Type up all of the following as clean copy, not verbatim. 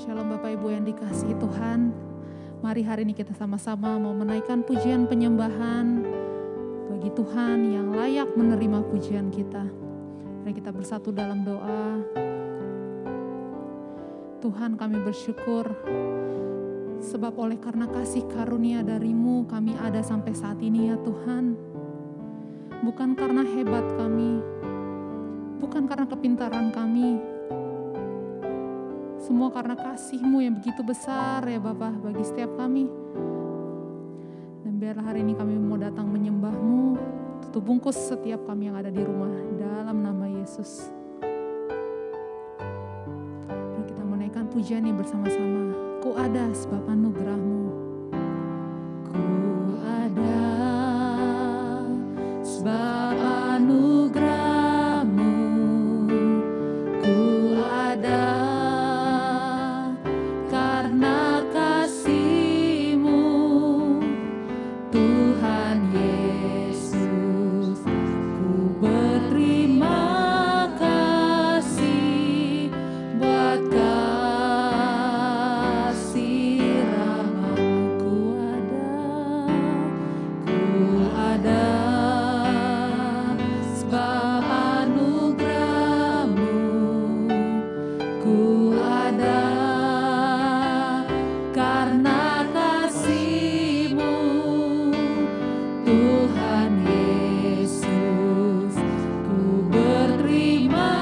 Shalom Bapak Ibu yang dikasihi Tuhan. Mari hari ini kita sama-sama mau menaikkan pujian penyembahan bagi Tuhan yang layak menerima pujian kita. Mari kita bersatu dalam doa. Tuhan, kami bersyukur sebab oleh karena kasih karunia dari-Mu kami ada sampai saat ini ya Tuhan. Bukan karena hebat kami, bukan karena kepintaran kami, semua karena kasih-Mu yang begitu besar ya Bapa bagi setiap kami. Dan biarlah hari ini kami mau datang menyembah-Mu, tutup bungkus setiap kami yang ada di rumah dalam nama Yesus. Mari kita menaikkan pujian ini bersama-sama. Ku ada sebab anugerah-Mu. Ku ada sebab anugerah-Mu. Ku ada karena kasih-Mu, Tuhan Yesus. Ku berterima kasih buat kasih rahmat-Mu. Ku ada sebab anugerah-Mu. Ku ada karena kasih-Mu, Tuhan Yesus. Ku berterima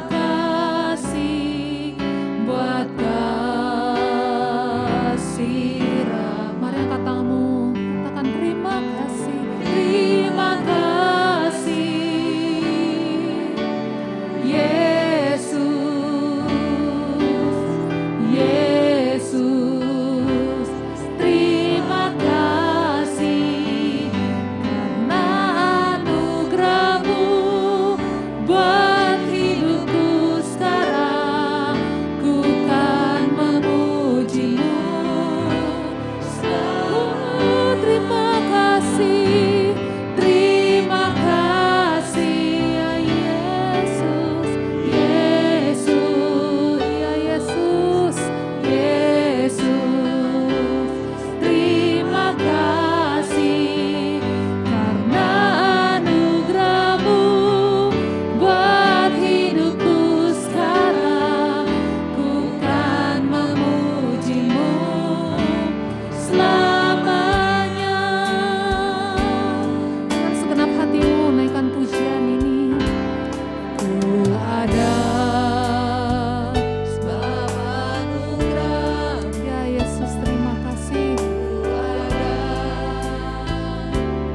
kasih buat kasih rahmat. Mari angkat tanganmu, katakan terima kasih, terima kasih Yesus, Yesus. Terima kasih karena anugerah-Mu buat hidupku sekarang. Ku kan memuji-Mu selalu. Terima kasih, terima kasih ya Yesus, Yesus, ya Yesus, Yesus. Terima kasih karena anugerah-Mu buat hidupku sekarang. Ku kan memuji-Mu selamanya. Dengan segenap hatimu naikkan pujian ini. Ku ada sebab anugerah ya Yesus, terima kasih. Ku ada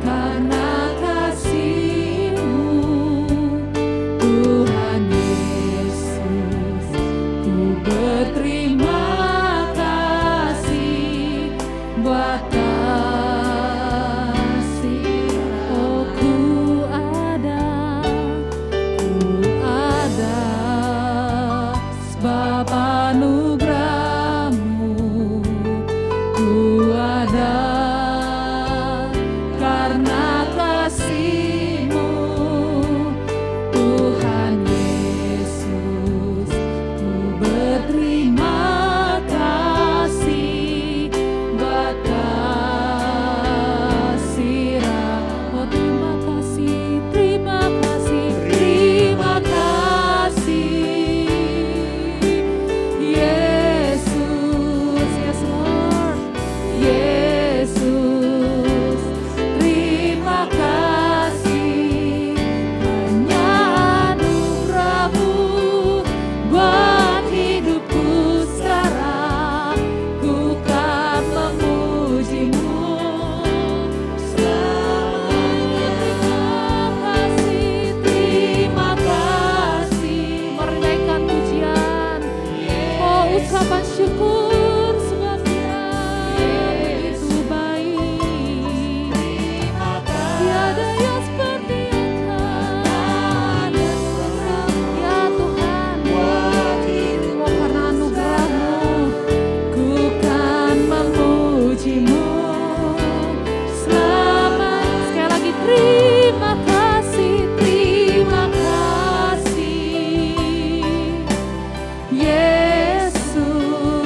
karena kasih-Mu, Tuhan Yesus. Ku berterima kasih buat kasih. Oh, ku ada sebab anugerah-Mu. Ku ada karena kasih-Mu, Tuhan Yesus. Ku berterima kasih buat kasih rahmat. Oh, terima kasih, terima kasih, terima kasih Yesus, yes Lord, Yesus. Terima kasih hanya anugerah-Mu buat hidupku sekarang. Ku kan memuji-Mu selamanya. Terima kasih. Mari naikkan pujian. Oh, ucapan syukur sebab Dia begitu baik. Tiada yang seperti Engkau ya Tuhan. Oh, karena anugerah-Mu ku kan memuji-Mu selamanya. Sekali lagi terima kasih, terima kasih Yesus.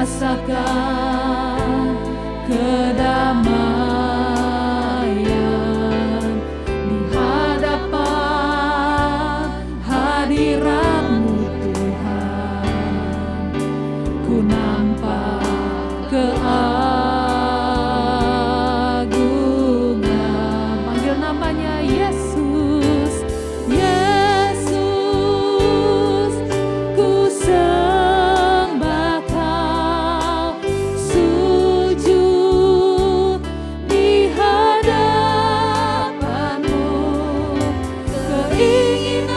rasakan kedamaian di hadapan hadirat-Mu Tuhan. Ku nampak keagungan. Panggil namanya Yesus, Yesus, ku sembah Kau, sujud di hadapan-Mu. Keinginan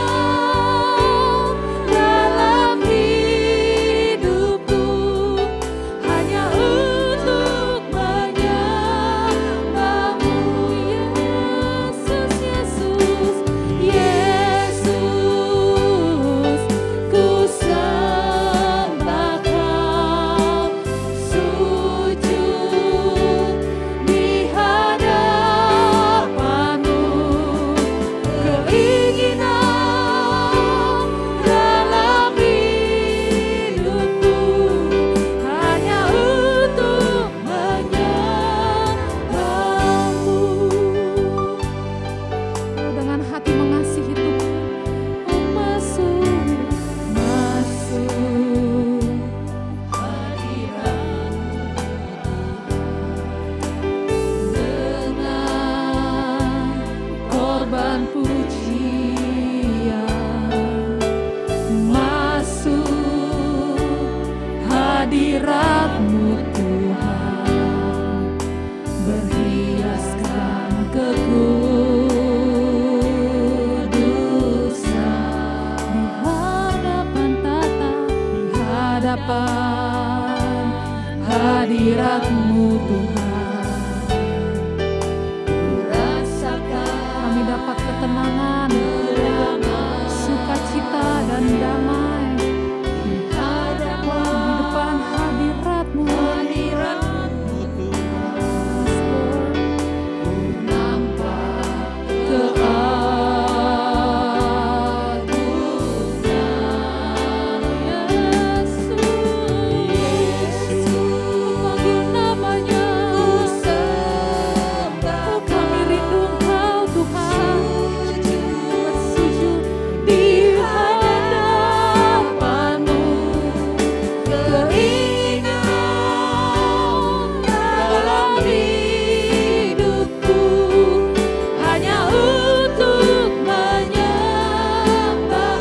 dalam hidupku hanya untuk menyembah-Mu. Yesus, Yesus, Yesus, ku sembah Kau, sujud di hadapan-Mu. Keinginan dalam hidupku hanya untuk menyembah-Mu. Dengan hati mengasihi Tuhan, masuk hadirat-Mu dengan korban pujian, masuk hadirat-Mu Tuhan, berhiaskan kekudusan di hadapan tata, di hadapan hadirat-Mu Tuhan. Kami dapat ketenangan, sukacita dan damai di depan hadirat-Mu. Nampak keagungan Yesus, panggil namanya. Kami rindu Engkau Tuhan, bersujud di hadapan-Mu. Keinginan dalam hidupku hanya untuk menyembah.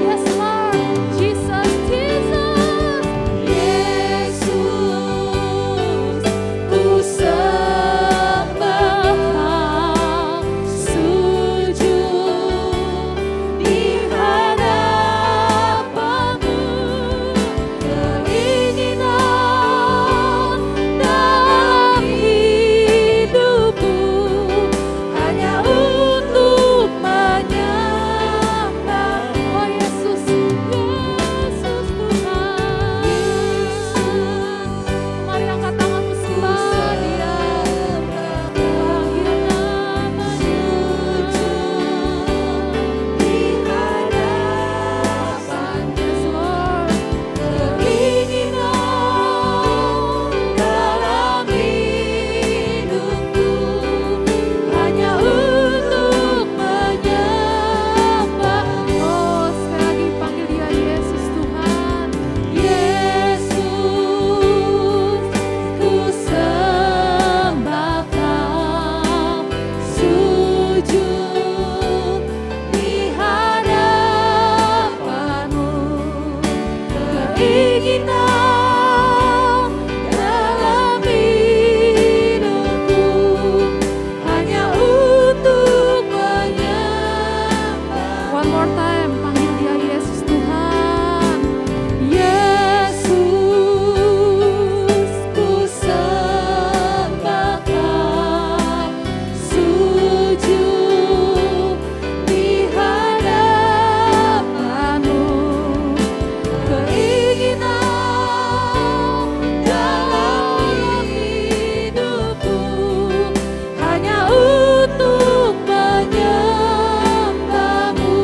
Yes Lord, Jesus, Jesus, Yesus, ku sembah Kau, sujud di hadapan-Mu. Keinginan dalam hidupku hanya untuk menyembah. Oh Yesus, Yesus Tuhan. Mari angkat tanganmu sembah Dia. Panggil namanya. Di hadapan Yes Lord. Keinginan dalam hidupku hanya untuk menyembah. Oh sekali lagi panggil Dia Yesus Tuhan. Yesus, ku sembah Kau, sujud di hadapan-Mu. Keinginan dalam hidupku hanya untuk menyembah. One more time, panggil Dia Yesus Tuhan. Yesus, ku sembah Kau, sujud di hadapan-Mu. Keinginan dalam hidupku hanya untuk menyembah-Mu.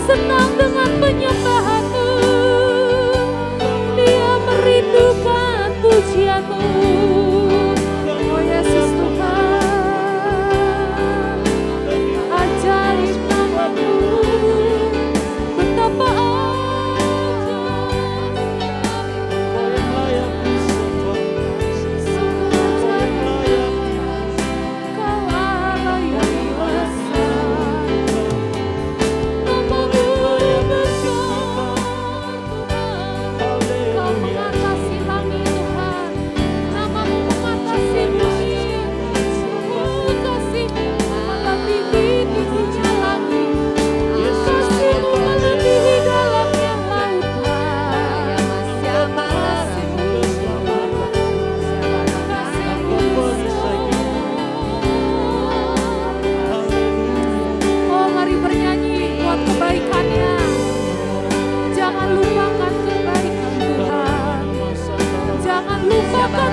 senang dengan penyembahan-Mu. Dia merindukan pujian-Mu. Oh Yesus Tuhan, ajaib nama-Mu, betapa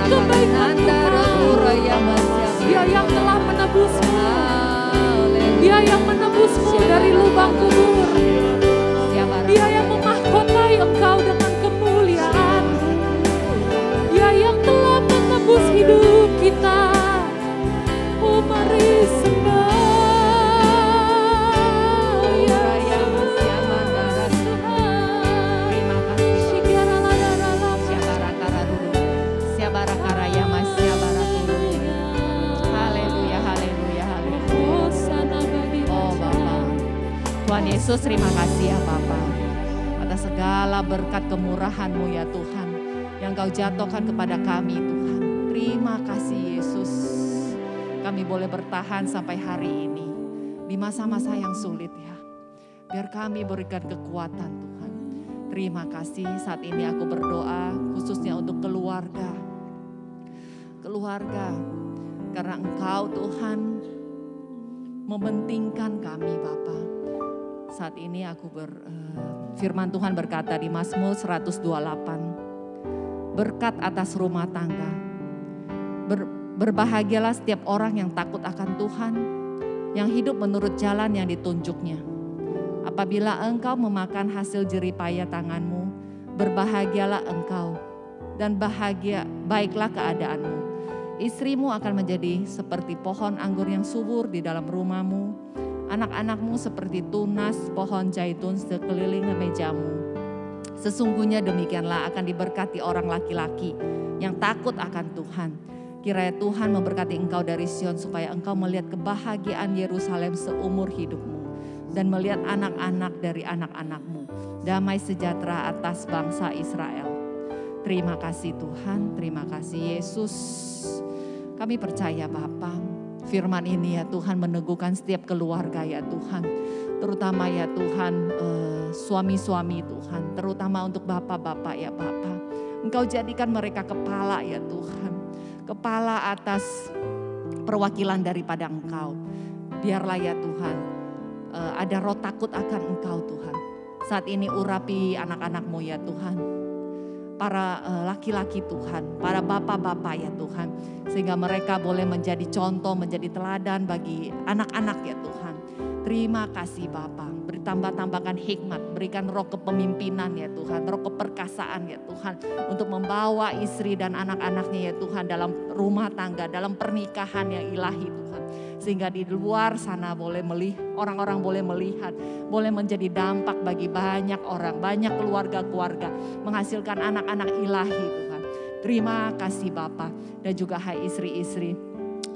kebaikan Tuhan. Dia yang telah menebusmu. Dia yang menebusmu dari lubang kubur. Dia yang memahkotai engkau dengan kemuliaan. Dia yang telah menebus hidup kita. Oh mari sembah. Tuhan Yesus, terima kasih ya Bapa atas segala berkat kemurahan-Mu ya Tuhan yang Kau jatuhkan kepada kami Tuhan. Terima kasih Yesus, kami boleh bertahan sampai hari ini di masa-masa yang sulit ya. Biar kami berikan kekuatan Tuhan. Terima kasih, saat ini aku berdoa khususnya untuk keluarga. Karena Engkau Tuhan mementingkan kami Bapa. Saat ini aku firman Tuhan berkata di Mazmur 128, berkat atas rumah tangga. Berbahagialah setiap orang yang takut akan Tuhan, yang hidup menurut jalan yang ditunjuknya. Apabila engkau memakan hasil jerih payah tanganmu, berbahagialah engkau dan baiklah keadaanmu. Istrimu akan menjadi seperti pohon anggur yang subur di dalam rumahmu. Anak-anakmu seperti tunas pohon zaitun sekeliling mejamu. Sesungguhnya demikianlah akan diberkati orang laki-laki yang takut akan Tuhan. Kiranya Tuhan memberkati engkau dari Sion supaya engkau melihat kebahagiaan Yerusalem seumur hidupmu. Dan melihat anak-anak dari anak-anakmu. Damai sejahtera atas bangsa Israel. Terima kasih Tuhan, terima kasih Yesus. Kami percaya Bapa. Firman ini ya Tuhan meneguhkan setiap keluarga ya Tuhan. Terutama ya Tuhan suami-suami Tuhan. Terutama untuk bapak-bapak ya Bapa. Engkau jadikan mereka kepala ya Tuhan. Kepala atas perwakilan daripada Engkau. Biarlah ya Tuhan ada roh takut akan Engkau Tuhan. Saat ini urapi anak-anak-Mu ya Tuhan. Para laki-laki Tuhan, para bapak-bapak ya Tuhan. Sehingga mereka boleh menjadi contoh, menjadi teladan bagi anak-anak ya Tuhan. Terima kasih Bapa, bertambah-tambahkan hikmat, berikan roh kepemimpinan ya Tuhan, roh keperkasaan ya Tuhan. Untuk membawa istri dan anak-anaknya ya Tuhan dalam rumah tangga, dalam pernikahan yang ilahi Tuhan. Sehingga di luar sana orang-orang boleh melihat, boleh menjadi dampak bagi banyak orang, banyak keluarga-keluarga, menghasilkan anak-anak ilahi Tuhan. Terima kasih Bapa dan juga hai istri-istri,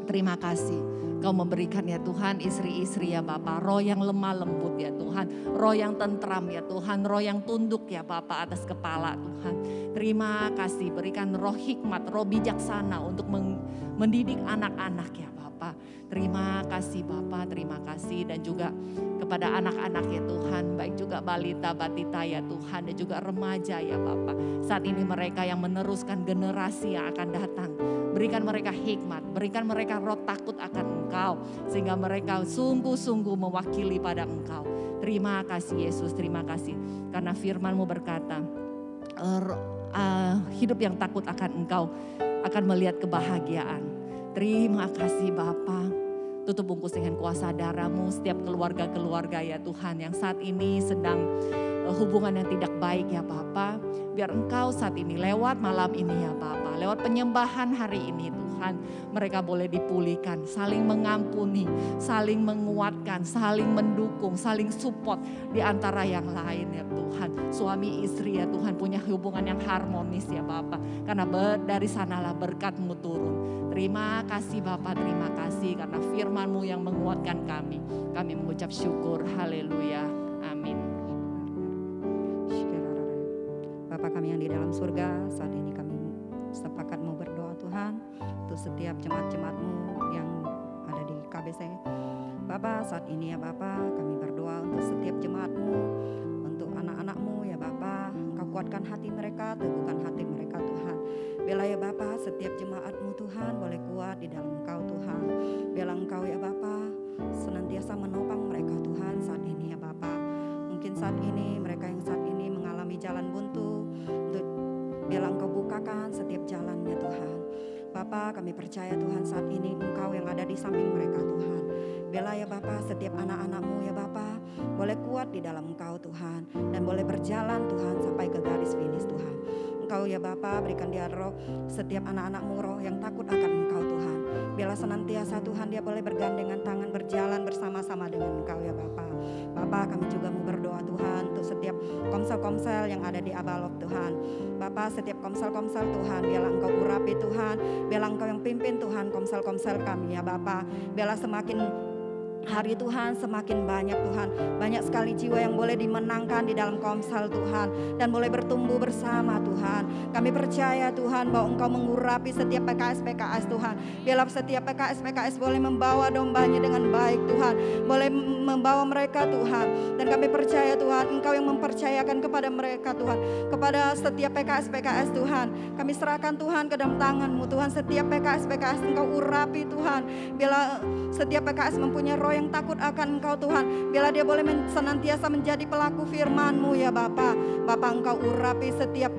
terima kasih. Kau memberikan ya Tuhan istri-istri ya Bapa, roh yang lemah lembut ya Tuhan, roh yang tentram ya Tuhan, roh yang tunduk ya Bapa atas kepala Tuhan. Terima kasih, berikan roh hikmat, roh bijaksana untuk mendidik anak-anak ya Bapa. Terima kasih Bapa, terima kasih dan juga kepada anak-anak ya Tuhan, baik juga balita, batita ya Tuhan dan juga remaja ya Bapa. Saat ini mereka yang meneruskan generasi yang akan datang. Berikan mereka hikmat, berikan mereka roh takut akan Engkau. Sehingga mereka sungguh-sungguh mewakili pada Engkau. Terima kasih Yesus, terima kasih. Karena firman-Mu berkata, hidup yang takut akan Engkau akan melihat kebahagiaan. Terima kasih Bapa. Tutup bungkus dengan kuasa darah-Mu setiap keluarga-keluarga ya Tuhan yang saat ini sedang hubungan yang tidak baik ya Bapa. Biar Engkau saat ini lewat malam ini ya Bapa, lewat penyembahan hari ini Tuhan, mereka boleh dipulihkan, saling mengampuni, saling menguatkan, saling mendukung, saling support di antara yang lain ya Tuhan. Suami istri ya Tuhan punya hubungan yang harmonis ya Bapa, karena dari sanalah berkat-Mu turun. Terima kasih Bapa, terima kasih karena firman-Mu yang menguatkan kami. Kami mengucap syukur, haleluya, amin. Bapa kami yang di dalam surga, saat ini kami sepakat mau berdoa Tuhan untuk setiap jemaat-jemaat-Mu yang ada di KBC. Bapa saat ini ya Bapa, kami berdoa untuk setiap jemaat-Mu, untuk anak-anak-Mu ya Bapa. Engkau kuatkan hati mereka, teguhkan hati mereka Tuhan. Biarlah ya Bapa setiap jemaat-Mu Tuhan boleh kuat di dalam Engkau Tuhan. Biarlah Engkau ya Bapa senantiasa menopang mereka Tuhan saat ini ya Bapa. Mungkin saat ini mereka yang saat ini mengalami jalan buntu, biarlah Engkau bukakan setiap jalannya Tuhan. Bapa kami percaya Tuhan saat ini Engkau yang ada di samping mereka Tuhan. Biarlah ya Bapa setiap anak-anak-Mu ya Bapa boleh kuat di dalam Engkau Tuhan. Dan boleh berjalan Tuhan sampai ke garis finish Tuhan. Engkau ya Bapa berikan dia roh setiap anak-anak-Mu roh yang takut akan Engkau Tuhan. Biarlah senantiasa Tuhan dia boleh bergandengan tangan berjalan bersama-sama dengan Engkau ya Bapa. Bapa kami juga mau berdoa Tuhan untuk setiap komsel-komsel yang ada di Abalok Tuhan. Bapa setiap komsel-komsel Tuhan biarlah Engkau urapi Tuhan. Biarlah Engkau yang pimpin Tuhan komsel-komsel kami ya Bapa. Biarlah semakin hari Tuhan semakin banyak Tuhan. Banyak sekali jiwa yang boleh dimenangkan di dalam komsel Tuhan. Dan boleh bertumbuh bersama Tuhan. Kami percaya Tuhan bahwa Engkau mengurapi setiap PKS-PKS Tuhan. Biarlah setiap PKS-PKS boleh membawa dombanya dengan baik Tuhan. Boleh membawa mereka Tuhan. Dan kami percaya Tuhan Engkau yang mempercayakan kepada mereka Tuhan. Kepada setiap PKS-PKS Tuhan. Kami serahkan Tuhan ke dalam tangan-Mu Tuhan. Setiap PKS-PKS Engkau urapi Tuhan. Biarlah setiap PKS mempunyai roh yang takut akan Engkau Tuhan. Biarlah dia boleh senantiasa menjadi pelaku firman-Mu ya Bapa. Bapa Engkau urapi setiap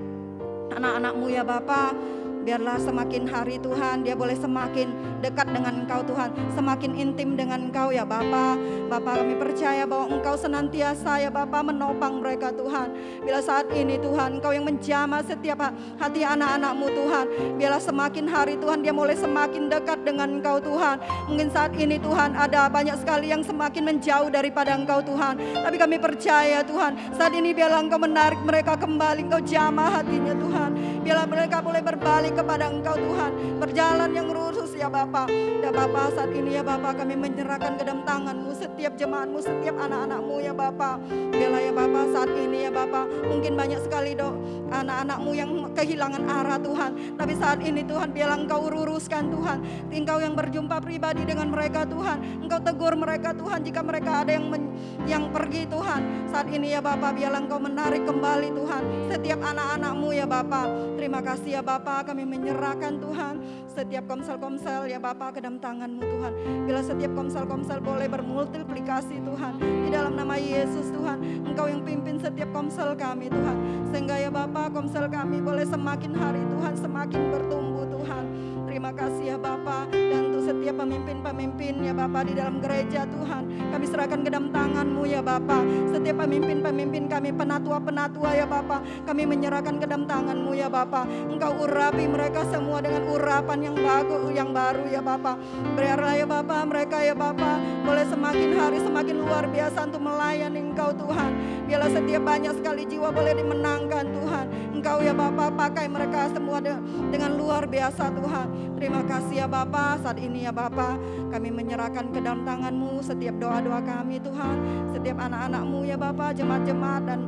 anak-anak-Mu ya Bapa. Biarlah semakin hari Tuhan dia boleh semakin dekat dengan Engkau Tuhan. Semakin intim dengan Engkau ya Bapa. Bapa kami percaya bahwa Engkau senantiasa ya Bapa menopang mereka Tuhan. Bila saat ini Tuhan Engkau yang menjamah setiap hati anak-anak-Mu Tuhan. Biarlah semakin hari Tuhan dia boleh semakin dekat dengan Engkau Tuhan. Mungkin saat ini Tuhan ada banyak sekali yang semakin menjauh daripada Engkau Tuhan. Tapi kami percaya Tuhan saat ini biarlah Engkau menarik mereka kembali. Engkau jamah hatinya Tuhan. Biarlah mereka boleh berbalik kepada Engkau Tuhan, berjalan yang lurus ya Bapa. Ya Bapa saat ini ya Bapa kami menyerahkan ke dalam tangan-Mu setiap jemaat-Mu, setiap anak-anak-Mu ya Bapa. Biarlah ya Bapa saat ini ya Bapa mungkin banyak sekali anak-anak-Mu yang kehilangan arah Tuhan. Tapi saat ini Tuhan biarlah Engkau luruskan Tuhan. Engkau yang berjumpa pribadi dengan mereka Tuhan. Engkau tegur mereka Tuhan jika mereka ada yang pergi Tuhan. Saat ini ya Bapa biarlah Engkau menarik kembali Tuhan setiap anak-anak-Mu ya Bapa. Terima kasih ya Bapa kami menyerahkan Tuhan setiap komsel-komsel ya Bapa ke dalam tangan-Mu Tuhan. Bila setiap komsel-komsel boleh bermultiplikasi Tuhan. Di dalam nama Yesus Tuhan. Engkau yang pimpin setiap komsel kami Tuhan. Sehingga ya Bapa komsel kami boleh semakin hari Tuhan semakin bertumbuh Tuhan. Terima kasih ya Bapa. Dan untuk setiap pemimpin-pemimpin ya Bapa di dalam gereja Tuhan. Kami serahkan ke dalam tangan-Mu ya Bapa. Setiap pemimpin-pemimpin kami, penatua-penatua ya Bapa. Kami menyerahkan ke dalam tangan-Mu ya Bapa. Engkau urapi mereka semua dengan urapan yang bagus, yang baru ya Bapa. Biarlah ya Bapa mereka ya Bapa boleh semakin hari semakin luar biasa untuk melayani Engkau Tuhan. Biarlah setiap banyak sekali jiwa boleh dimenangkan Tuhan. Engkau ya Bapa pakai mereka semua dengan luar biasa Tuhan. Terima kasih ya Bapa. Saat ini ya Bapa kami menyerahkan ke dalam tangan-Mu setiap doa-doa kami Tuhan. Setiap anak-anak-Mu ya Bapa, jemaat-jemaat dan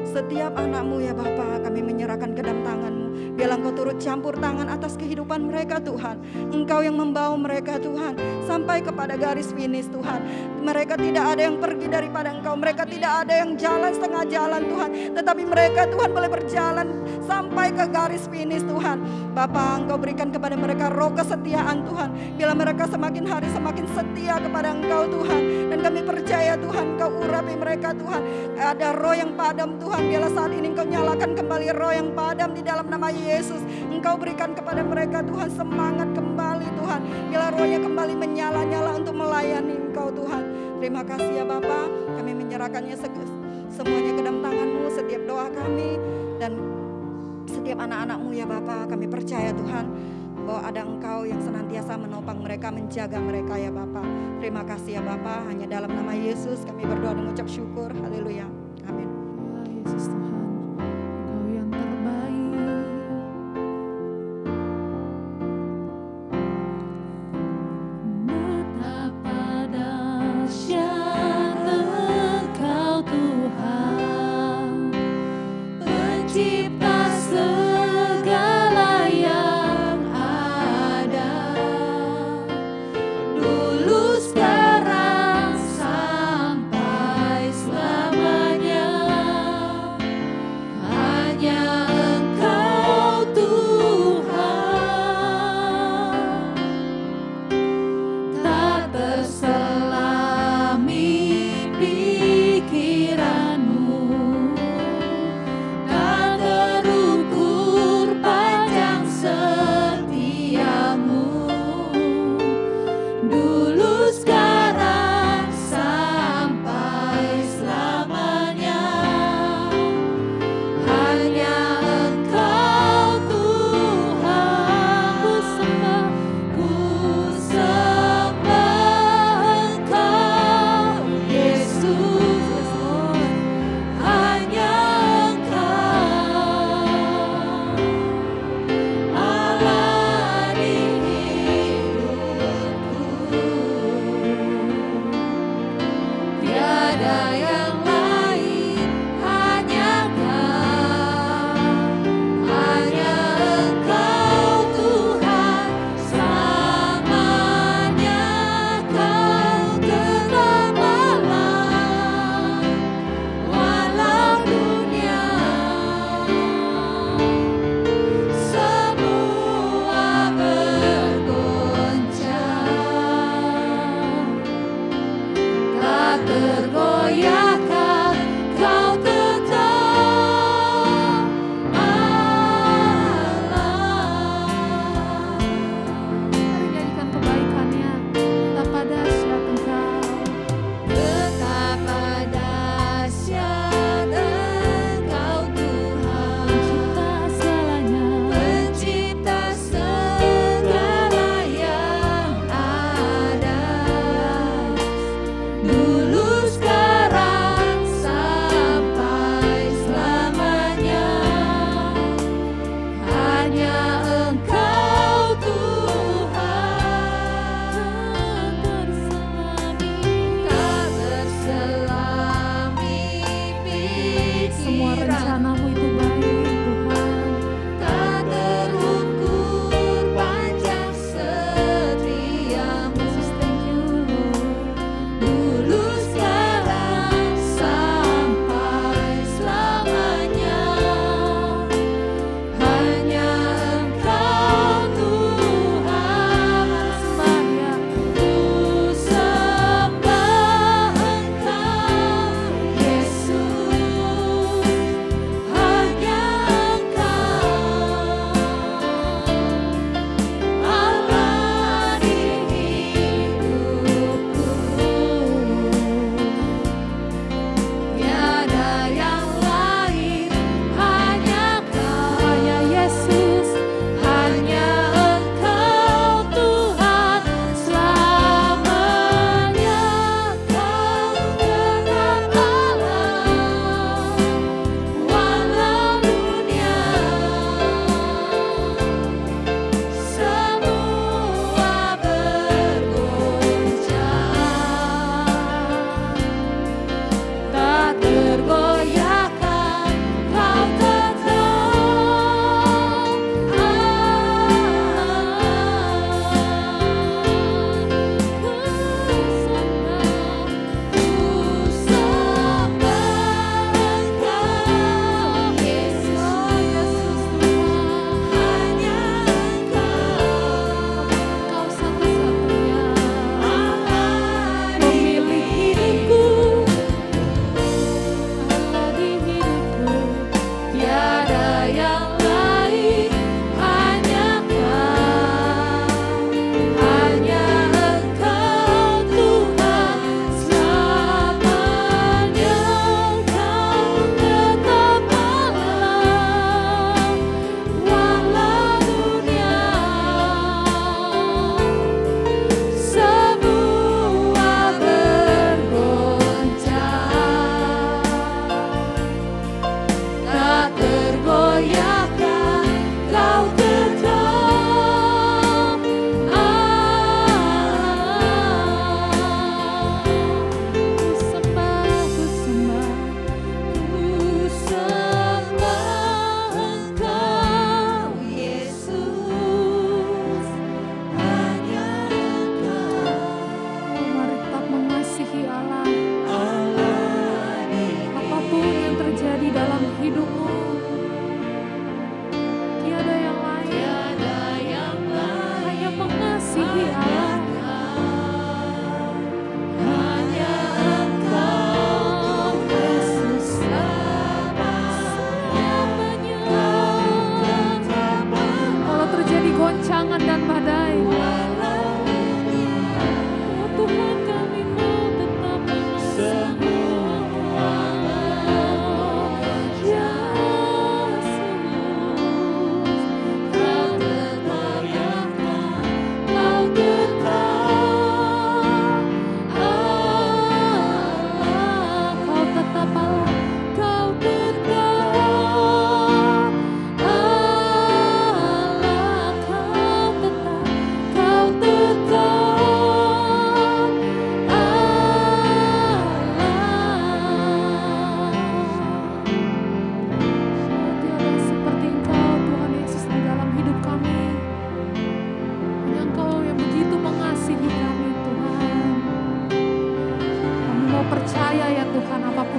setiap anak-Mu ya Bapa kami menyerahkan ke dalam tangan-Mu. Biarlah Engkau turut campur tangan atas kehidupan mereka Tuhan. Engkau yang membawa mereka Tuhan sampai kepada garis finish Tuhan. Mereka tidak ada yang pergi daripada Engkau. Mereka tidak ada yang jalan setengah jalan Tuhan. Tetapi mereka Tuhan boleh berjalan sampai ke garis finish Tuhan. Bapa Engkau berikan kepada mereka roh kesetiaan Tuhan. Bila mereka semakin hari semakin setia kepada Engkau Tuhan. Dan kami percaya Tuhan Engkau urapi mereka Tuhan. Ada roh yang padam Tuhan. Biarlah saat ini Engkau nyalakan kembali roh yang padam di dalam nama Yesus. Engkau berikan kepada mereka Tuhan semangat kembali Tuhan. Biarlah rohnya kembali menyala-nyala untuk melayani Engkau Tuhan. Terima kasih ya Bapa, kami menyerahkannya semuanya ke dalam tangan-Mu, setiap doa kami dan setiap anak-anak-Mu ya Bapa. Kami percaya Tuhan bahwa ada Engkau yang senantiasa menopang mereka, menjaga mereka ya Bapa. Terima kasih ya Bapa, hanya dalam nama Yesus kami berdoa dan mengucap syukur. Haleluya. Amin. Ya Yesus Tuhan, Engkau yang terbaik. Betapa dahsyat Engkau Tuhan, Pencipta segala yang ada, dulu sekarang sampai selamanya.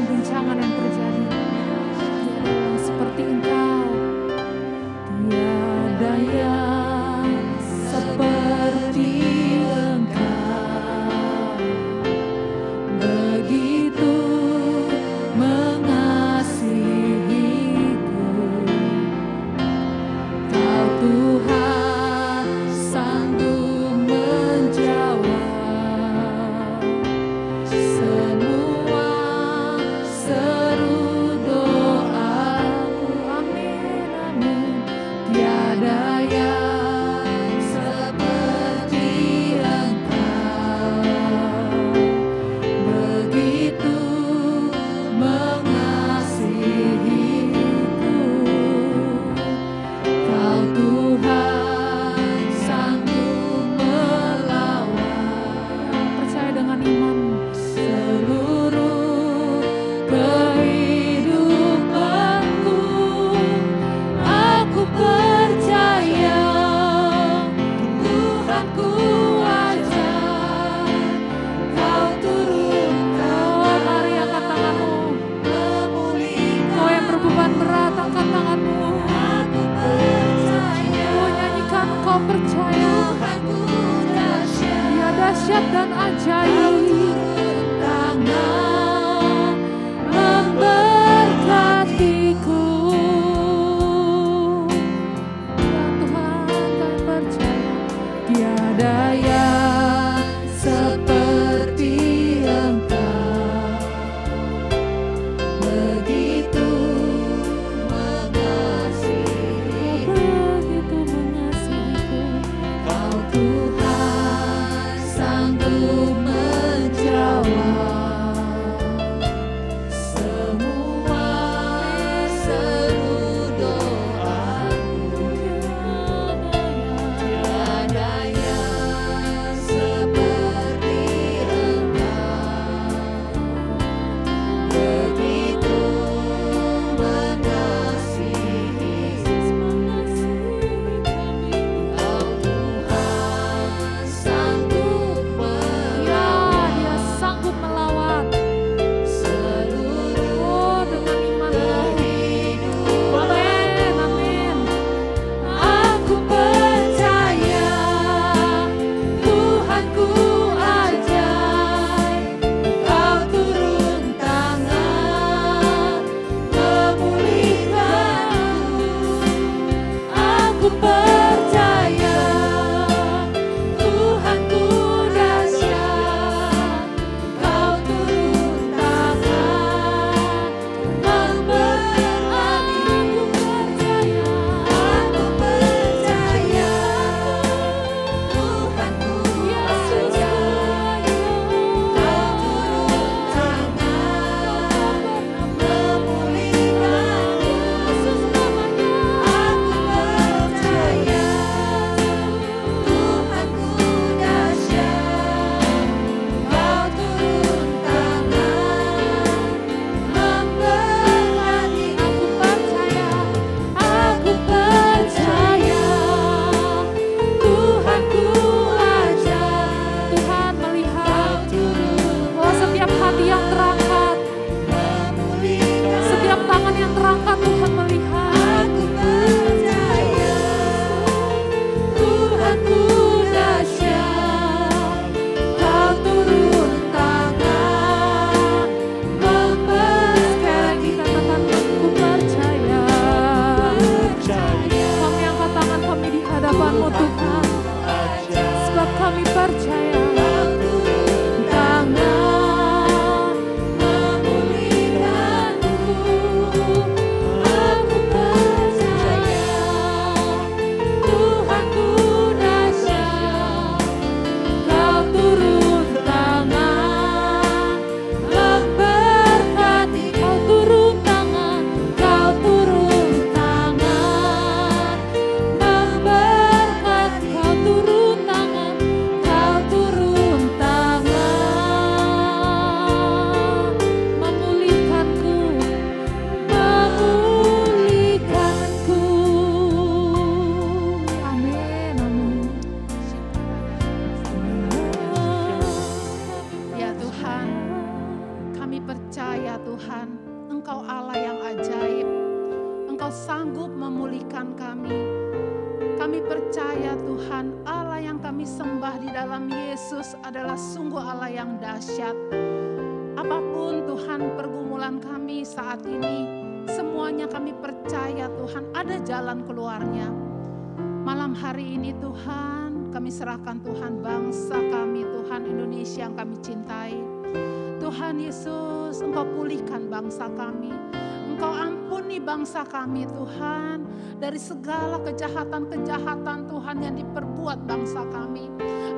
pengguncangan yang terjadi. Tiada yang seperti Engkau, tiada yang seperti Engkau, begitu mengasihiku. Kau Tuhan sanggup menjawab semua seru doaku. Amin, amin. Tiada yang seperti Engkau, begitu mengasihiku. Kau Tuhan sanggup melawan. Percaya dengan iman. Seluruh kehidupanku aku percaya Tuhanku ajar. Kau turun, mari angkat tanganmu. Kau yang berbeban berat, angkat tanganmu. Aku percaya. Oh, nyanyikan kau percaya. Dia dahsyat dan ajaib. Tangan memberkatiku. Ya Tuhan, kami percaya tiada yang seperti Engkau, begitu mengasihiku. Kau Tuhan sanggup menjawab semua seru doaku. Tiada yang dalam Yesus adalah sungguh Allah yang dahsyat. Apapun Tuhan pergumulan kami saat ini, semuanya kami percaya Tuhan ada jalan keluarnya. Malam hari ini Tuhan, kami serahkan Tuhan bangsa kami, Tuhan Indonesia yang kami cintai. Tuhan Yesus, Engkau pulihkan bangsa kami. Engkau ampuni bangsa kami Tuhan, dari segala kejahatan-kejahatan Tuhan yang diperbuat bangsa kami.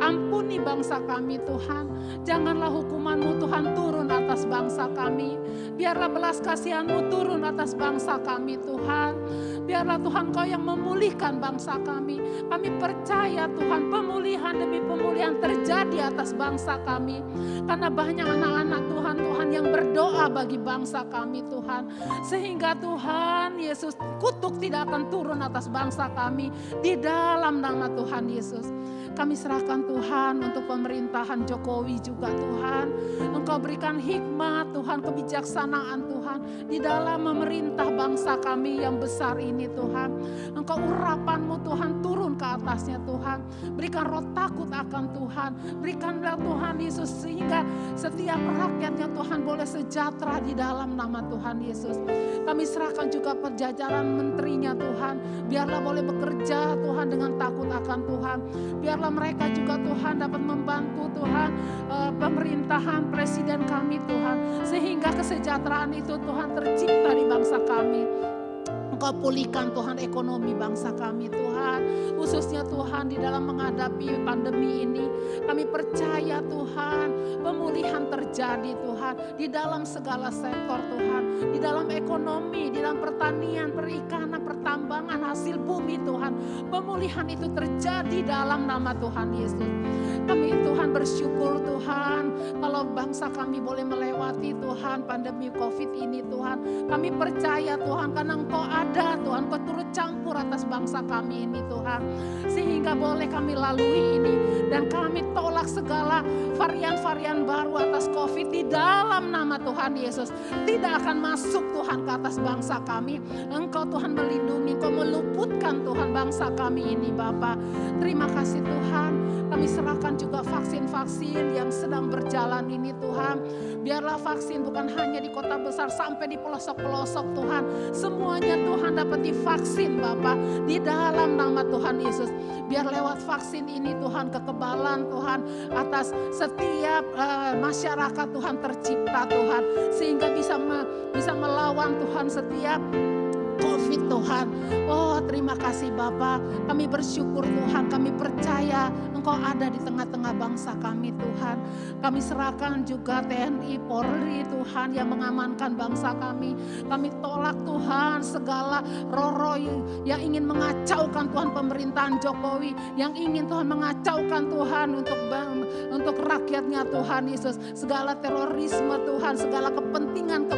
Ampuni bangsa kami Tuhan, janganlah hukuman-Mu Tuhan turun atas bangsa kami. Biarlah belas kasihan-Mu turun atas bangsa kami Tuhan. Biarlah Tuhan Kau yang memulihkan bangsa kami. Kami percaya Tuhan pemulihan demi pemulihan terjadi atas bangsa kami. Karena banyak anak-anak Tuhan yang berdoa bagi bangsa kami Tuhan. Sehingga Tuhan Yesus, kutuk tidak akan turun atas bangsa kami di dalam nama Tuhan Yesus. Kami serahkan Tuhan untuk pemerintahan Jokowi juga Tuhan. Engkau berikan hikmat Tuhan, kebijaksanaan Tuhan di dalam memerintah bangsa kami yang besar ini Tuhan. Engkau urapan-Mu Tuhan turun ke atasnya Tuhan. Berikan roh takut akan Tuhan. Berikanlah Tuhan Yesus sehingga setiap rakyatnya Tuhan boleh sejahtera di dalam nama Tuhan Yesus. Kami serahkan juga perjajaran menterinya Tuhan. Biarlah boleh bekerja Tuhan dengan takut akan Tuhan. Biarlah mereka juga Tuhan dapat membantu Tuhan pemerintahan presiden kami Tuhan. Sehingga kesejahteraan itu Tuhan tercipta di bangsa kami. Engkau pulihkan Tuhan ekonomi bangsa kami Tuhan. Khususnya Tuhan di dalam menghadapi pandemi ini. Kami percaya Tuhan pemulihan terjadi Tuhan. Di dalam segala sektor Tuhan. Di dalam ekonomi, di dalam pertanian, perikanan, pertambangan, hasil bumi Tuhan. Pemulihan itu terjadi dalam nama Tuhan Yesus. Kami Tuhan bersyukur Tuhan. Kalau bangsa kami boleh melewati Tuhan pandemi COVID ini Tuhan. Kami percaya Tuhan karena Engkau ada Tuhan, Kau turut campur atas bangsa kami ini Tuhan. Sehingga boleh kami lalui ini. Dan kami tolak segala varian-varian baru atas COVID di dalam nama Tuhan Yesus. Tidak akan masuk Tuhan ke atas bangsa kami. Engkau Tuhan melindungi, Engkau meluputkan Tuhan bangsa kami ini Bapa. Terima kasih Tuhan. Kami serahkan juga vaksin-vaksin yang sedang berjalan ini Tuhan. Biarlah vaksin bukan hanya di kota besar sampai di pelosok-pelosok Tuhan. Semuanya Tuhan dapat divaksin Bapa di dalam nama Tuhan Yesus. Biar lewat vaksin ini Tuhan kekebalan Tuhan atas setiap masyarakat Tuhan tercipta Tuhan. Sehingga bisa melawan Tuhan setiap COVID Tuhan. Oh terima kasih Bapa. Kami bersyukur Tuhan. Kami percaya Engkau ada di tengah-tengah bangsa kami Tuhan. Kami serahkan juga TNI Polri Tuhan yang mengamankan bangsa kami. Kami tolak Tuhan segala roh-roh yang ingin mengacaukan Tuhan pemerintahan Jokowi. Yang ingin Tuhan mengacaukan Tuhan untuk rakyatnya Tuhan Yesus. Segala terorisme Tuhan. Segala kepentingan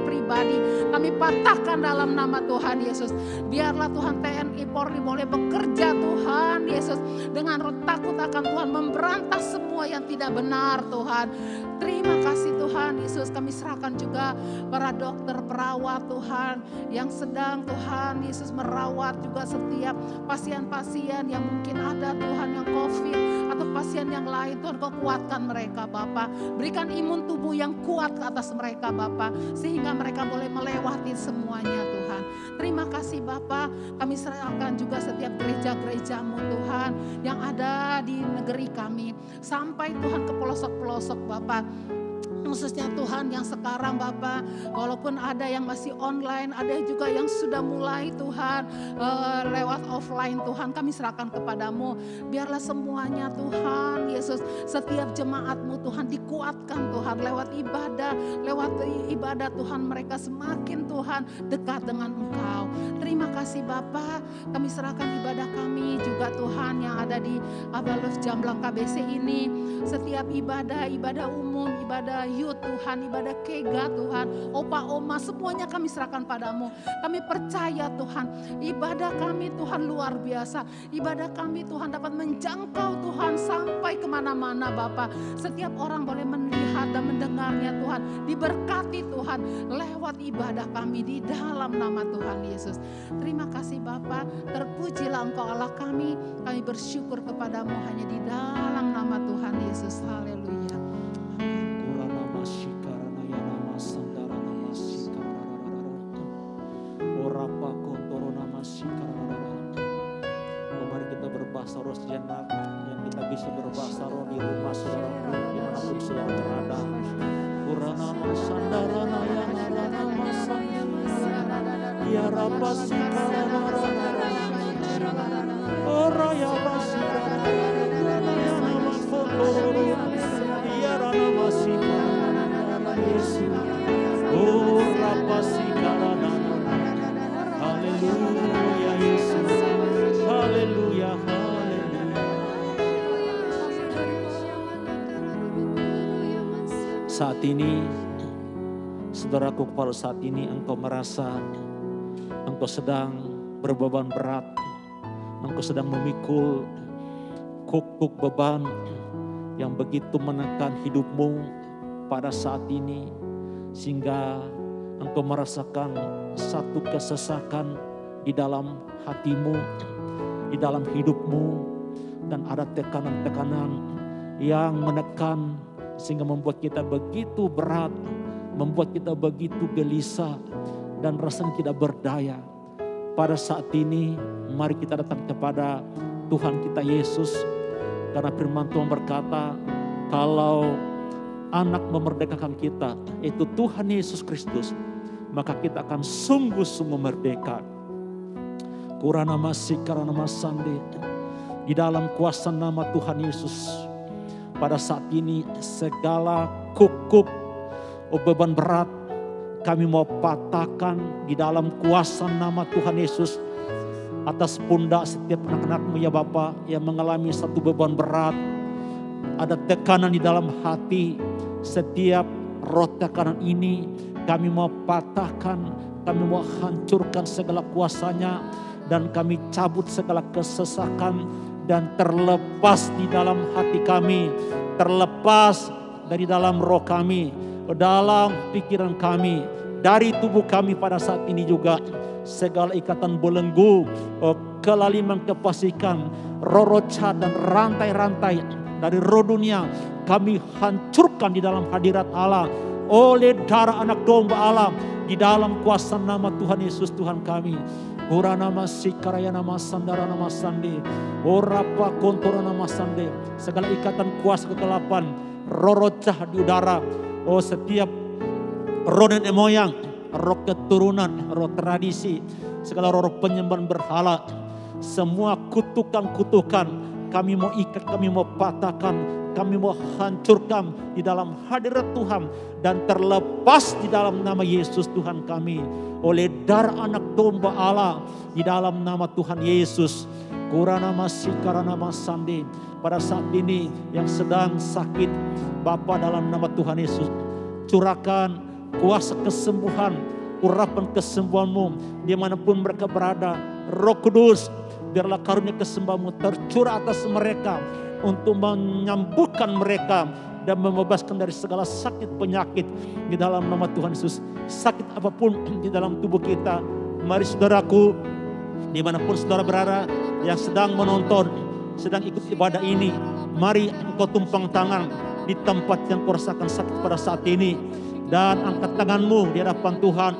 pribadi. Kami patahkan dalam nama Tuhan Yesus. Biarlah Tuhan TNI Polri boleh bekerja Tuhan Yesus dengan roh takut akan Tuhan, memberantas semua yang tidak benar Tuhan. Terima kasih Tuhan Yesus. Kami serahkan juga para dokter perawat Tuhan yang sedang Tuhan Yesus merawat juga setiap pasien-pasien yang mungkin ada Tuhan yang COVID atau pasien yang lain. Tuhan Kau kuatkan mereka Bapa. Berikan imun tubuh yang kuat ke atas mereka Bapa, sehingga mereka boleh melewati semuanya Tuhan. Terima kasih Bapa. Kami serahkan juga setiap gereja-gereja-Mu Tuhan yang ada di negeri kami. Sampai Tuhan ke pelosok-pelosok Bapa. Khususnya Tuhan yang sekarang Bapa, walaupun ada yang masih online, ada juga yang sudah mulai Tuhan lewat offline Tuhan, kami serahkan kepadamu. Biarlah semuanya Tuhan Yesus, setiap jemaat-Mu Tuhan dikuatkan Tuhan lewat ibadah Tuhan, mereka semakin Tuhan dekat dengan Engkau. Terima kasih Bapa. Kami serahkan ibadah kami juga Tuhan yang ada di Abalus Jamblang KBC ini. Setiap ibadah umum, ibadah youth Tuhan, ibadah kega Tuhan, opa oma semuanya kami serahkan padamu. Kami percaya Tuhan, ibadah kami Tuhan luar biasa. Ibadah kami Tuhan dapat menjangkau Tuhan sampai ke kemana-mana Bapa. Setiap orang boleh melihat dan mendengarnya Tuhan. Diberkati Tuhan lewat ibadah kami di dalam nama Tuhan Yesus. Terima kasih Bapa, terpujilah Engkau Allah kami. Kami bersyukur kepadamu hanya di dalam nama Tuhan Yesus. Haleluya. Mari kita berbahasa roh sejenak, yang kita bisa berbahasa roh di rumah saudara, dimanapun saudara berada. Kurana masandara naya narana masandara, ya rabasi karana oraya basi karana ya nama kondoro, ya rana basi karana Yesus, oh rabasi karana. Haleluya Yesus, haleluya, haleluya. Saat ini, saudaraku, kalau saat ini engkau merasa engkau sedang berbeban berat, engkau sedang memikul kuk-kuk beban yang begitu menekan hidupmu pada saat ini, sehingga engkau merasakan satu kesesakan di dalam hatimu, di dalam hidupmu, dan ada tekanan-tekanan yang menekan sehingga membuat kita begitu berat, membuat kita begitu gelisah dan rasanya tidak berdaya. Pada saat ini mari kita datang kepada Tuhan kita Yesus, karena firman Tuhan berkata kalau anak memerdekakan kita, yaitu Tuhan Yesus Kristus, maka kita akan sungguh-sungguh merdeka. Kurana masih karena masande di dalam kuasa nama Tuhan Yesus. Pada saat ini segala kuk-kuk beban berat kami mau patahkan di dalam kuasa nama Tuhan Yesus. Atas pundak setiap anak-anakmu ya Bapa yang mengalami satu beban berat, ada tekanan di dalam hati, setiap roh tekanan ini kami mau patahkan, kami mau hancurkan segala kuasanya, dan kami cabut segala kesesakan dan terlepas di dalam hati kami, terlepas dari dalam roh kami, dalam pikiran kami, dari tubuh kami pada saat ini juga. Segala ikatan belenggu, kelaliman, kefasikan, roroca dan rantai-rantai dari roh dunia kami hancurkan di dalam hadirat Allah oleh darah anak domba Allah, di dalam kuasa nama Tuhan Yesus Tuhan kami. Ora nama sikaraya nama sandara nama sande, ora pa kontora nama sande. Segala ikatan kuasa kegelapan, rorocah di udara, setiap roh nenek moyang, roh keturunan, roh tradisi, segala roh penyembahan berhala, semua kutukan-kutukan kami mau ikat, kami mau patahkan, kami mau hancurkan di dalam hadirat Tuhan, dan terlepas di dalam nama Yesus Tuhan kami oleh darah anak domba Allah, di dalam nama Tuhan Yesus. Kurana masih karena masande. Pada saat ini yang sedang sakit, Bapa dalam nama Tuhan Yesus, curahkan kuasa kesembuhan, urapan kesembuhanmu dimanapun mereka berada. Roh Kudus, biarlah karunia kesembuhanmu tercurah atas mereka untuk menyembuhkan mereka dan membebaskan dari segala sakit penyakit di dalam nama Tuhan Yesus. Sakit apapun di dalam tubuh kita, mari saudaraku, dimanapun saudara berada yang sedang menonton, sedang ikut ibadah ini, mari engkau tumpang tangan di tempat yang kau rasakan sakit pada saat ini, dan angkat tanganmu di hadapan Tuhan,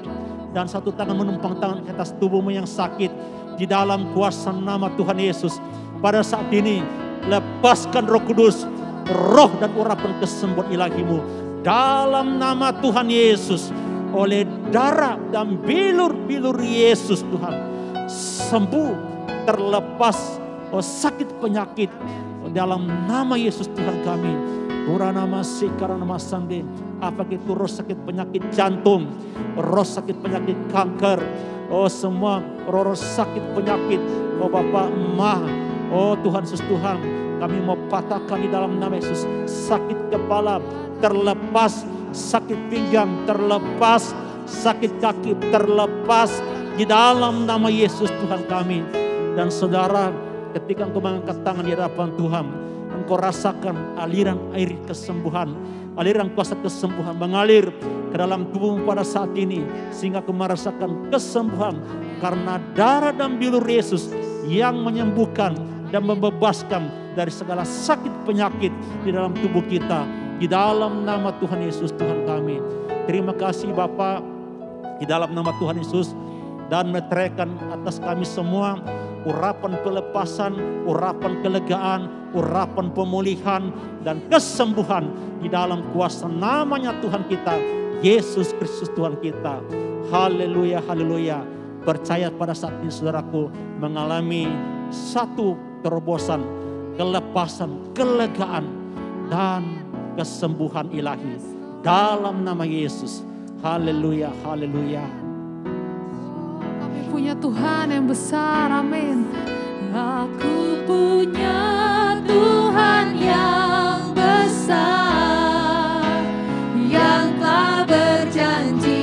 dan satu tangan menumpang tangan ke atas tubuhmu yang sakit di dalam kuasa nama Tuhan Yesus. Pada saat ini lepaskan Roh Kudus, roh dan urapan kesembuhan ilahimu dalam nama Tuhan Yesus. Oleh darah dan bilur-bilur Yesus Tuhan, sembuh, terlepas sakit penyakit dalam nama Yesus Tuhan kami. Urana masih karena masande, apa itu roh sakit penyakit jantung, roh sakit penyakit kanker, semua roh sakit penyakit, Bapa Emah, Tuhan Yesus Tuhan, kami mau patahkan di dalam nama Yesus. Sakit kepala terlepas, sakit pinggang terlepas, sakit kaki terlepas di dalam nama Yesus Tuhan kami. Dan saudara, ketika engkau mengangkat tangan di hadapan Tuhan, engkau rasakan aliran air kesembuhan, aliran kuasa kesembuhan mengalir ke dalam tubuhmu pada saat ini. Sehingga kau merasakan kesembuhan karena darah dan bilur Yesus yang menyembuhkan dan membebaskan dari segala sakit penyakit di dalam tubuh kita. Di dalam nama Tuhan Yesus Tuhan kami. Terima kasih Bapa, di dalam nama Tuhan Yesus, dan meteraikan atas kami semua urapan pelepasan, urapan kelegaan, urapan pemulihan dan kesembuhan di dalam kuasa namanya Tuhan kita, Yesus Kristus Tuhan kita. Haleluya, haleluya. Percaya pada saat ini saudaraku mengalami satu terobosan, kelepasan, kelegaan dan kesembuhan ilahi dalam nama Yesus. Haleluya, haleluya. Kami punya Tuhan yang besar, amin. Aku punya Tuhan yang besar, yang telah berjanji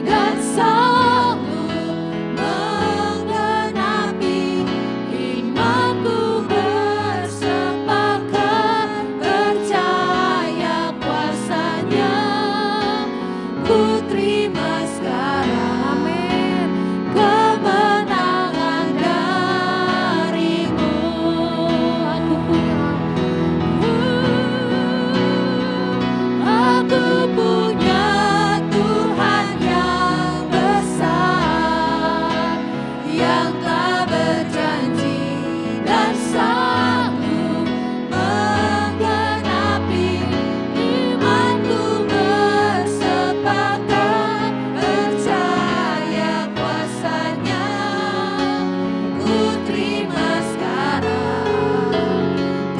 dan sanggup menggenapi imanku, bersepakat percaya kuasanya. Ku terima sekarang, amin, kemenangan darimu. Aku punya Tuhan yang besar, yang telah berjanji dan sanggup menggenapi imanku, bersepakat percaya kuasanya. Ku terima sekarang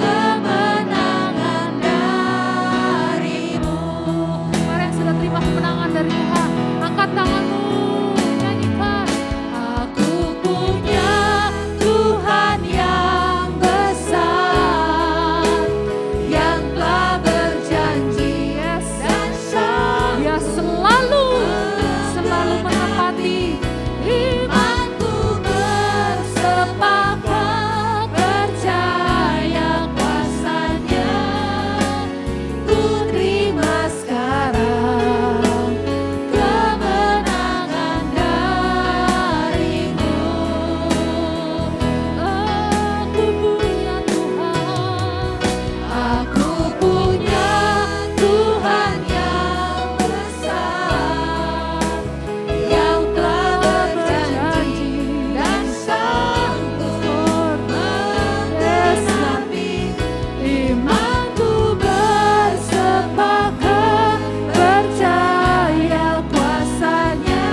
kemenangan darimu. Mari yang sudah terima kemenangan dari Tuhan, angkat tanganmu, nyanyikan. Aku punya Tuhan yang besar, yang telah berjanji dan sanggup. Dia selalu menepati imanku, bersepakat percaya kuasanya. Ku terima sekarang kemenangan darimu. Aku punya Tuhan yang besar, yang telah berjanji dan sanggup menggenapi imanku, bersepakat percaya kuasanya.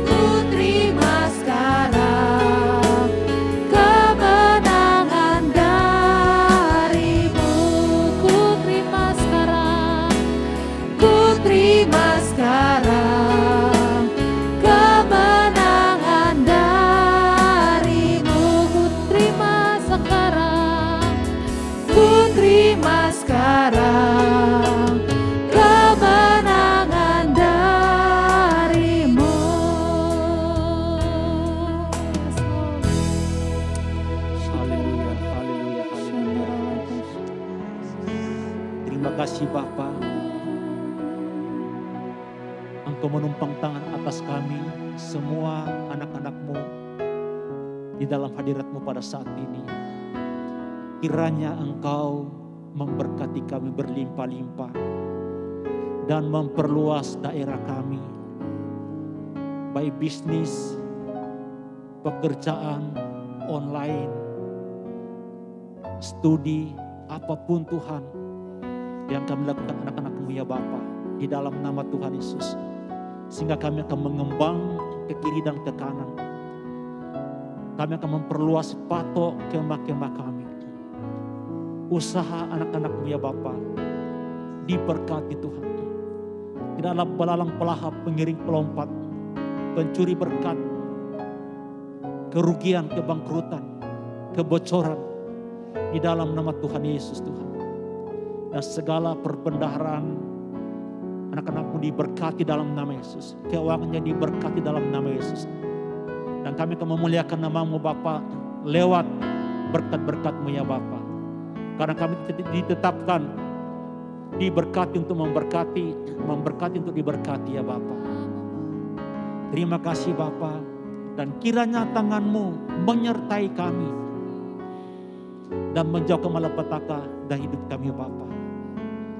Ku terima sekarang kemenangan darimu. Ku terima sekarang, ku terima sekarang kemenangan darimu. Ku terima sekarang, ku terima sekarang kemenangan darimu. Haleluya, haleluya, haleluya. Terima kasih Bapa, Engkau menumpang tangan atas kami semua anak-anak-Mu di dalam hadirat-Mu pada saat ini. Kiranya Engkau memberkati kami berlimpah-limpah dan memperluas daerah kami, baik bisnis, pekerjaan, online, studi, apapun Tuhan yang kami lakukan anak-anak-Mu ya Bapa, di dalam nama Tuhan Yesus. Sehingga kami akan mengembang ke kiri dan ke kanan. Kami akan memperluas patok kemah-kemah kami. Usaha anak-anak-Mu ya Bapa diberkati Tuhan. Tidaklah belalang pelahap, pengiring pelompat, pencuri berkat, kerugian, kebangkrutan, kebocoran di dalam nama Tuhan Yesus Tuhan. Dan segala perbendaharaan anak-anak-Mu diberkati dalam nama Yesus. Keuangannya diberkati dalam nama Yesus. Dan kami akan memuliakan nama-Mu Bapa lewat berkat-berkat-Mu ya Bapa. Karena kami ditetapkan, diberkati untuk memberkati, memberkati untuk diberkati ya Bapa. Terima kasih Bapa, dan kiranya tangan-Mu menyertai kami dan menjauhkan malapetaka dari hidup kami ya Bapa.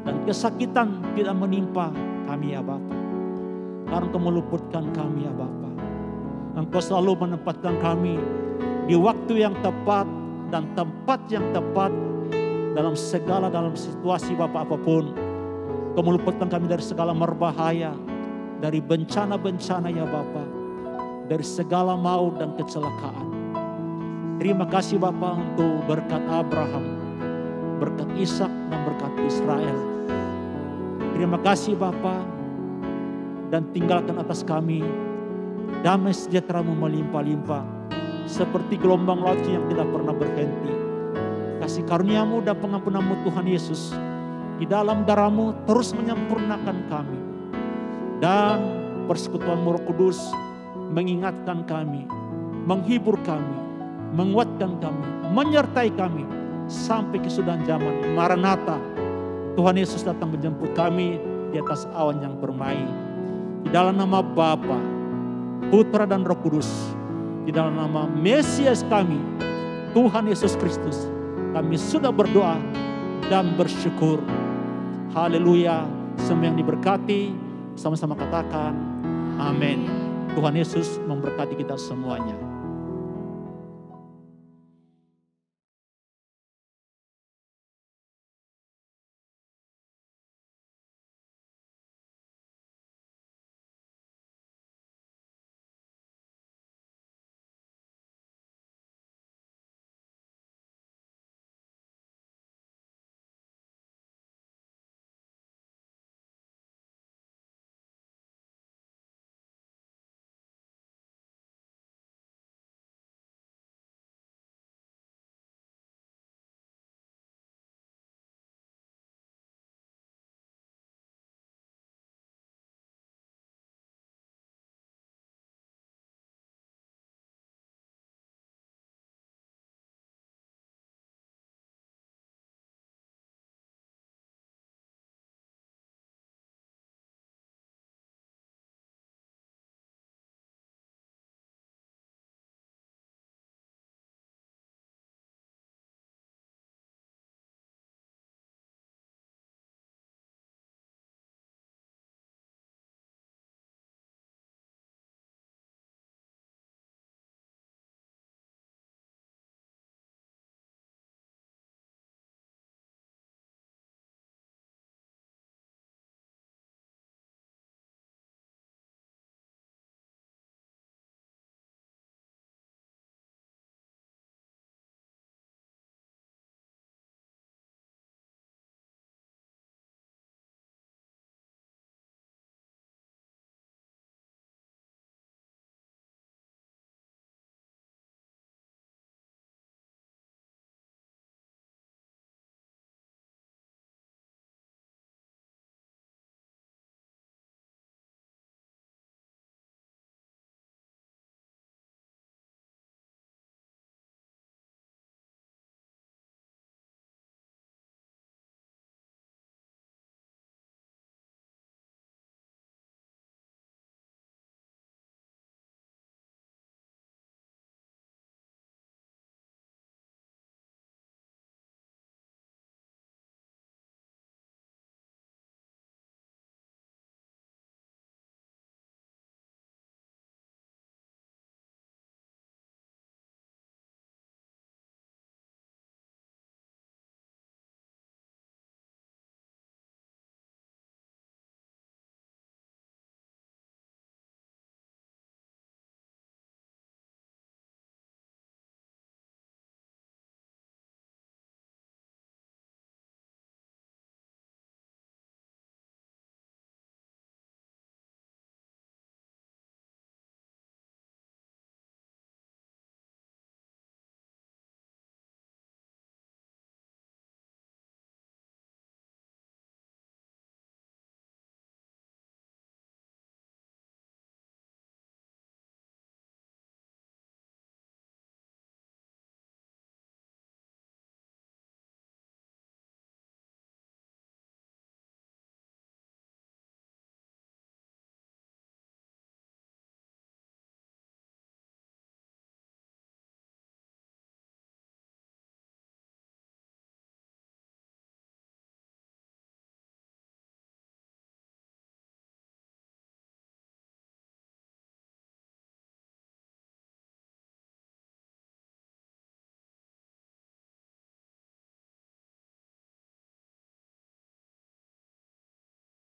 Dan kesakitan tidak menimpa kami ya Bapa. Karena Engkau meluputkan kami ya Bapa. Engkau selalu menempatkan kami di waktu yang tepat dan tempat yang tepat dalam situasi Bapa apapun. Kau meluputkan kami dari segala merbahaya, dari bencana-bencana ya Bapa, dari segala maut dan kecelakaan. Terima kasih Bapa untuk berkat Abraham, berkat Ishak dan berkat Israel. Terima kasih Bapa, dan tinggalkan atas kami damai sejahtera-Mu melimpah-limpah seperti gelombang laut yang tidak pernah berhenti. Kasih karunia-Mu dan pengampunan-Mu Tuhan Yesus di dalam darah-Mu terus menyempurnakan kami. Dan persekutuan-Mu Roh Kudus mengingatkan kami, menghibur kami, menguatkan kami, menyertai kami sampai kesudahan zaman. Maranatha, Tuhan Yesus datang menjemput kami di atas awan yang permai. Di dalam nama Bapa, Putra dan Roh Kudus, di dalam nama Mesias kami, Tuhan Yesus Kristus, kami sudah berdoa dan bersyukur. Haleluya. Semua yang diberkati, sama-sama katakan amin. Tuhan Yesus memberkati kita semuanya.